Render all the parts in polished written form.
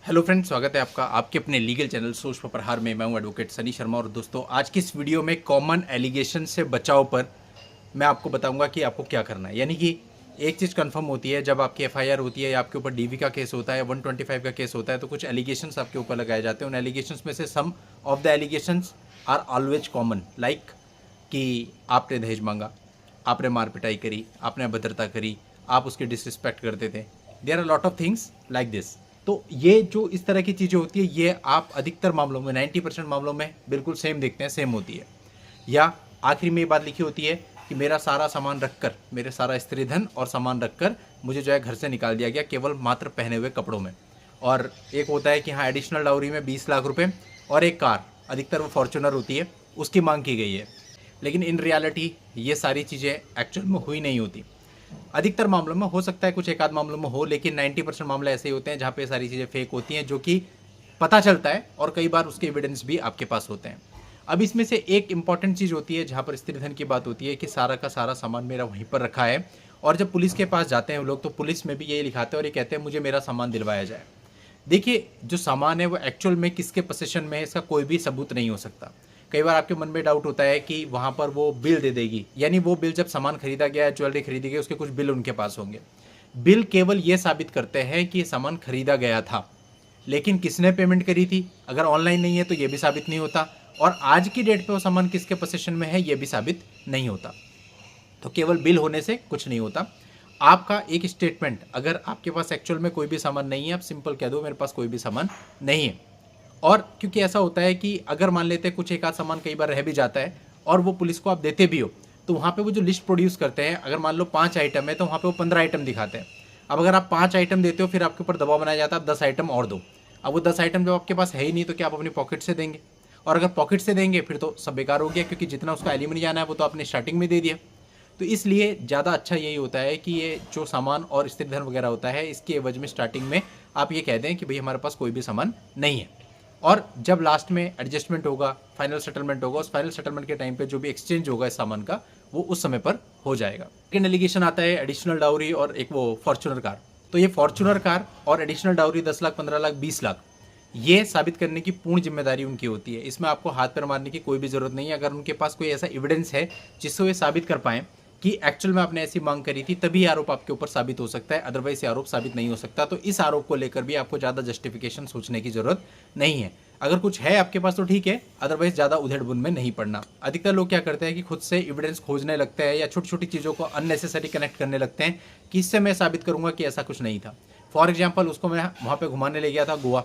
Hello friends, स्वागत है आपका आपके अपने लीगल चैनल सोच पर प्रहार में। मैं हूं एडवोकेट सनी शर्मा। और दोस्तों, आज की इस वीडियो में कॉमन एलिगेशन से बचाव पर मैं आपको बताऊंगा कि आपको क्या करना है। यानी कि एक चीज़ कंफर्म होती है, जब आपकी एफआईआर होती है या आपके ऊपर डीवी का केस होता है, 125 का केस होता है, तो कुछ एलिगेशंस आपके ऊपर लगाए जाते हैं। उन एलिगेशंस में से some of the allegations are always common, like कि आपने दहेज मांगा, आपने मार पिटाई करी, आपने अभद्रता करी, आप उसकी डिसरिस्पेक्ट करते थे। There are lot of things like this. तो ये जो इस तरह की चीज़ें होती है, ये आप अधिकतर मामलों में 90% मामलों में बिल्कुल सेम देखते हैं, सेम होती है। या आखिरी में ये बात लिखी होती है कि मेरा सारा सामान रखकर, मेरे सारा स्त्री धन और सामान रखकर मुझे जो है घर से निकाल दिया गया, केवल मात्र पहने हुए कपड़ों में। और एक होता है कि हाँ, एडिशनल डाउरी में 20 लाख रुपए और एक कार, अधिकतर वो फॉर्च्यूनर होती है, उसकी मांग की गई है। लेकिन इन रियलिटी ये सारी चीज़ें एक्चुअल में हुई नहीं होती। अधिकतर मामलों में हो सकता है कुछ एक आध मामलों में हो, लेकिन 90% मामले ऐसे ही होते हैं जहाँ पे सारी चीज़ें फेक होती हैं, जो कि पता चलता है और कई बार उसके एविडेंस भी आपके पास होते हैं। अब इसमें से एक इंपॉर्टेंट चीज़ होती है जहाँ पर स्त्री धन की बात होती है कि सारा का सारा सामान मेरा वहीं पर रखा है। और जब पुलिस के पास जाते हैं लोग, तो पुलिस में भी यही लिखाते हैं और ये कहते हैं मुझे मेरा सामान दिलवाया जाए। देखिए, जो सामान है वो एक्चुअल में किसके पोजीशन में है, इसका कोई भी सबूत नहीं हो सकता। कई बार आपके मन में डाउट होता है कि वहाँ पर वो बिल दे देगी, यानी वो बिल जब सामान खरीदा गया है, ज्वेलरी खरीदी गई, उसके कुछ बिल उनके पास होंगे। बिल केवल ये साबित करते हैं कि ये सामान खरीदा गया था, लेकिन किसने पेमेंट करी थी, अगर ऑनलाइन नहीं है तो ये भी साबित नहीं होता। और आज की डेट पे वो सामान किसके पोजीशन में है ये भी साबित नहीं होता। तो केवल बिल होने से कुछ नहीं होता। आपका एक स्टेटमेंट, अगर आपके पास एक्चुअल में कोई भी सामान नहीं है, आप सिंपल कह दो मेरे पास कोई भी सामान नहीं है। और क्योंकि ऐसा होता है कि अगर मान लेते हैं कुछ एक आध सामान कई बार रह भी जाता है और वो पुलिस को आप देते भी हो, तो वहाँ पे वो जो लिस्ट प्रोड्यूस करते हैं, अगर मान लो 5 आइटम है तो वहाँ पे वो 15 आइटम दिखाते हैं। अब अगर आप 5 आइटम देते हो, फिर आपके ऊपर दबाव बनाया जाता है 10 आइटम और दो। अब वो 10 आइटम जब आपके पास है ही नहीं, तो क्या आप अपनी पॉकेट से देंगे? और अगर पॉकेट से देंगे फिर तो सब बेकार हो गया, क्योंकि जितना उसका एलिमनी जाना है वो तो आपने स्टार्टिंग में दे दिया। तो इसलिए ज़्यादा अच्छा यही होता है कि ये जो सामान और स्त्री धन वगैरह होता है, इसके एवज में स्टार्टिंग में आप ये कह दें कि भाई हमारे पास कोई भी सामान नहीं है। और जब लास्ट में एडजस्टमेंट होगा, फाइनल सेटलमेंट होगा, उस फाइनल सेटलमेंट के टाइम पे जो भी एक्सचेंज होगा इस सामान का, वो उस समय पर हो जाएगा। सेकेंड एलिगेशन आता है एडिशनल डाउरी और एक वो फॉर्च्यूनर कार। तो ये फॉर्च्यूनर कार और एडिशनल डाउरी 10 लाख, 15 लाख, 20 लाख, ये साबित करने की पूर्ण जिम्मेदारी उनकी होती है। इसमें आपको हाथ पैर मारने की कोई भी जरूरत नहीं है। अगर उनके पास कोई ऐसा एविडेंस है जिससे वे साबित कर पाएं कि एक्चुअल में आपने ऐसी मांग करी थी, तभी आरोप आपके ऊपर साबित हो सकता है, अदरवाइज ये आरोप साबित नहीं हो सकता। तो इस आरोप को लेकर भी आपको ज़्यादा जस्टिफिकेशन सोचने की जरूरत नहीं है। अगर कुछ है आपके पास तो ठीक है, अदरवाइज ज़्यादा उधेड़-बुन में नहीं पड़ना। अधिकतर लोग क्या करते हैं कि खुद से एविडेंस खोजने लगते हैं या छोटी छोटी चीज़ों को अननेसेसरी कनेक्ट करने लगते हैं कि इससे मैं साबित करूंगा कि ऐसा कुछ नहीं था। फॉर एग्जाम्पल, उसको मैं वहाँ पर घुमाने ले गया था गोवा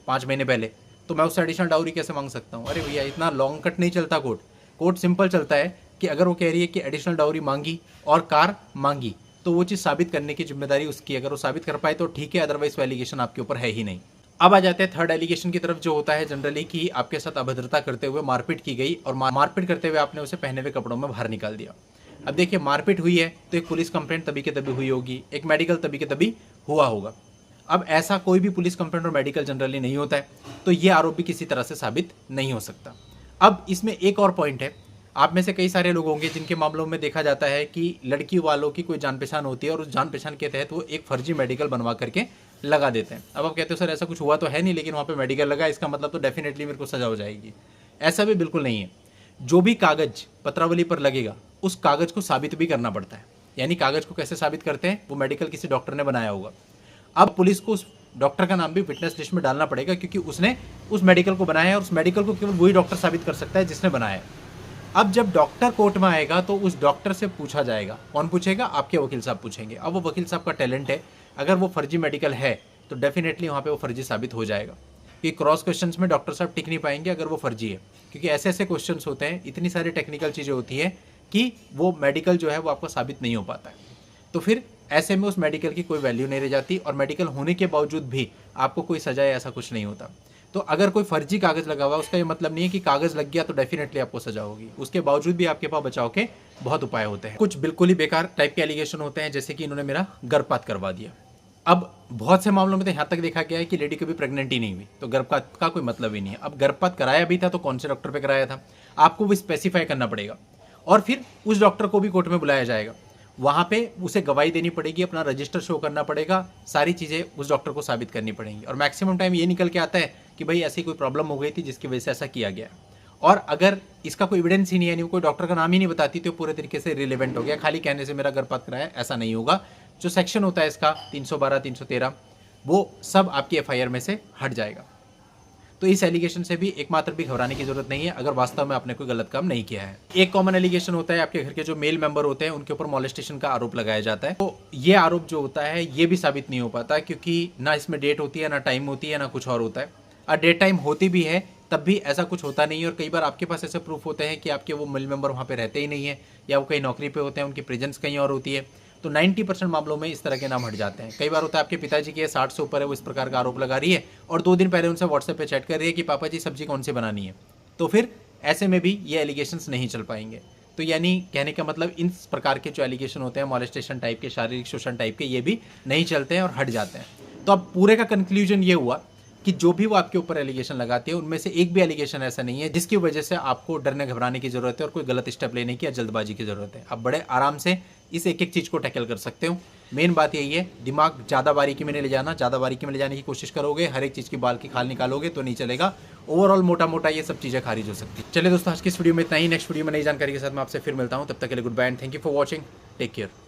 5 महीने पहले, तो मैं उससे एडिशनल डाउरी कैसे मांग सकता हूँ? अरे भैया, इतना लॉन्ग कट नहीं चलता कोर्ट। कोर्ट सिंपल चलता है कि अगर वो कह रही है कि एडिशनल डाउरी मांगी और कार मांगी, तो वो चीज़ साबित करने की जिम्मेदारी उसकी। अगर वो साबित कर पाए तो ठीक है, अदरवाइज वो एलिगेशन आपके ऊपर है ही नहीं। अब आ जाते हैं थर्ड एलिगेशन की तरफ, जो होता है जनरली कि आपके साथ अभद्रता करते हुए मारपीट की गई और मारपीट करते हुए आपने उसे पहने हुए कपड़ों में बाहर निकाल दिया। अब देखिए, मारपीट हुई है तो एक पुलिस कंप्लेंट तभी के तभी हुई होगी, एक मेडिकल तभी के तभी हुआ होगा। अब ऐसा कोई भी पुलिस कंप्लेंट और मेडिकल जनरली नहीं होता है, तो ये आरोप भी किसी तरह से साबित नहीं हो सकता। अब इसमें एक और पॉइंट है, आप में से कई सारे लोग होंगे जिनके मामलों में देखा जाता है कि लड़की वालों की कोई जान पहचान होती है और उस जान पहचान के तहत वो एक फर्जी मेडिकल बनवा करके लगा देते हैं। अब आप कहते हो सर ऐसा कुछ हुआ तो है नहीं, लेकिन वहाँ पे मेडिकल लगा, इसका मतलब तो डेफिनेटली मेरे को सजा हो जाएगी। ऐसा भी बिल्कुल नहीं है। जो भी कागज पत्रावली पर लगेगा, उस कागज को साबित भी करना पड़ता है। यानी कागज को कैसे साबित करते हैं? वो मेडिकल किसी डॉक्टर ने बनाया होगा। अब पुलिस को उस डॉक्टर का नाम भी विटनेस लिस्ट में डालना पड़ेगा, क्योंकि उसने उस मेडिकल को बनाया है और उस मेडिकल को केवल वही डॉक्टर साबित कर सकता है जिसने बनाया है। अब जब डॉक्टर कोर्ट में आएगा तो उस डॉक्टर से पूछा जाएगा। कौन पूछेगा? आपके वकील साहब पूछेंगे। अब वो वकील साहब का टैलेंट है, अगर वो फर्जी मेडिकल है तो डेफिनेटली वहाँ पे वो फर्जी साबित हो जाएगा। कि क्रॉस क्वेश्चंस में डॉक्टर साहब टिक नहीं पाएंगे अगर वो फर्जी है, क्योंकि ऐसे ऐसे क्वेश्चंस होते हैं, इतनी सारी टेक्निकल चीज़ें होती हैं कि वो मेडिकल जो है वो आपका साबित नहीं हो पाता है। तो फिर ऐसे में उस मेडिकल की कोई वैल्यू नहीं रह जाती, और मेडिकल होने के बावजूद भी आपको कोई सजा या ऐसा कुछ नहीं होता। तो अगर कोई फर्जी कागज लगा हुआ, उसका ये मतलब नहीं है कि कागज लग गया तो डेफिनेटली आपको सजा होगी। उसके बावजूद भी आपके पास बचाव के बहुत उपाय होते हैं। कुछ बिल्कुल ही बेकार टाइप के एलिगेशन होते हैं, जैसे कि इन्होंने मेरा गर्भपात करवा दिया। अब बहुत से मामलों में तो यहाँ तक देखा गया है कि लेडी कभी प्रेग्नेंट ही नहीं हुई, तो गर्भपात का कोई मतलब ही नहीं है। अब गर्भपात कराया भी था तो कौन से डॉक्टर पे कराया था, आपको वो स्पेसिफाई करना पड़ेगा। और फिर उस डॉक्टर को भी कोर्ट में बुलाया जाएगा वहाँ पे उसे गवाही देनी पड़ेगी, अपना रजिस्टर शो करना पड़ेगा, सारी चीज़ें उस डॉक्टर को साबित करनी पड़ेंगी। और मैक्सिमम टाइम ये निकल के आता है कि भाई ऐसी कोई प्रॉब्लम हो गई थी जिसकी वजह से ऐसा किया गया। और अगर इसका कोई एविडेंस ही नहीं है, यानी कोई डॉक्टर का नाम ही नहीं बताती, तो पूरे तरीके से रिलेवेंट हो गया। खाली कहने से मेरा गर्भपात कराया, ऐसा नहीं होगा। जो सेक्शन होता है इसका 312, 313, वो सब आपकी एफआईआर में से हट जाएगा। तो इस एलिगेशन से भी एकमात्र भी घबराने की जरूरत नहीं है, अगर वास्तव में आपने कोई गलत काम नहीं किया है। एक कॉमन एलिगेशन होता है, आपके घर के जो मेल मेंबर होते हैं उनके ऊपर मॉलेस्टेशन का आरोप लगाया जाता है। तो ये आरोप जो होता है ये भी साबित नहीं हो पाता, क्योंकि ना इसमें डेट होती है, ना टाइम होती है, ना कुछ और होता है। और डेट टाइम होती भी है तब भी ऐसा कुछ होता नहीं है। और कई बार आपके पास ऐसे प्रूफ होते हैं कि आपके वो मेल मेंबर वहाँ पे रहते ही नहीं है, या वो कहीं नौकरी पे होते हैं, उनकी प्रेजेंस कहीं और होती है। तो 90% मामलों में इस तरह के नाम हट जाते हैं। कई बार होता है आपके पिताजी की 60 से ऊपर है, वो इस प्रकार का आरोप लगा रही है और 2 दिन पहले उनसे व्हाट्सएप पे चैट कर रही है कि पापा जी सब्जी कौन सी बनानी है। तो फिर ऐसे में भी ये एलिगेशंस नहीं चल पाएंगे। तो यानी कहने का मतलब इन प्रकार के जो एलिगेशन होते हैं मॉलेस्टेशन टाइप के, शारीरिक शोषण टाइप के, ये भी नहीं चलते हैं और हट जाते हैं। तो अब पूरे का कंक्लूजन ये हुआ कि जो भी वो आपके ऊपर एलिगेशन लगाते हैं उनमें से एक भी एलिगेशन ऐसा नहीं है जिसकी वजह से आपको डरने घबराने की जरूरत है और कोई गलत स्टेप लेने की या जल्दबाजी की जरूरत है। आप बड़े आराम से इस एक एक चीज़ को टैकल कर सकते हो। मेन बात यही है, दिमाग ज़्यादा बारीकी में नहीं ले जाना। ज़्यादा बारीकी में ले जाने की कोशिश करोगे, हर एक चीज़ की बाल की खाल निकालोगे तो नहीं चलेगा। ओवरऑल मोटा मोटा ये सब चीज़ें खारिज हो सकती है। चलिए दोस्तों, आज की इस वीडियो में इतना ही। नेक्स्ट वीडियो में नई जानकारी के साथ मैं आपसे फिर मिलता हूँ। तब तक के लिए good bye and thank you for watching. Take care.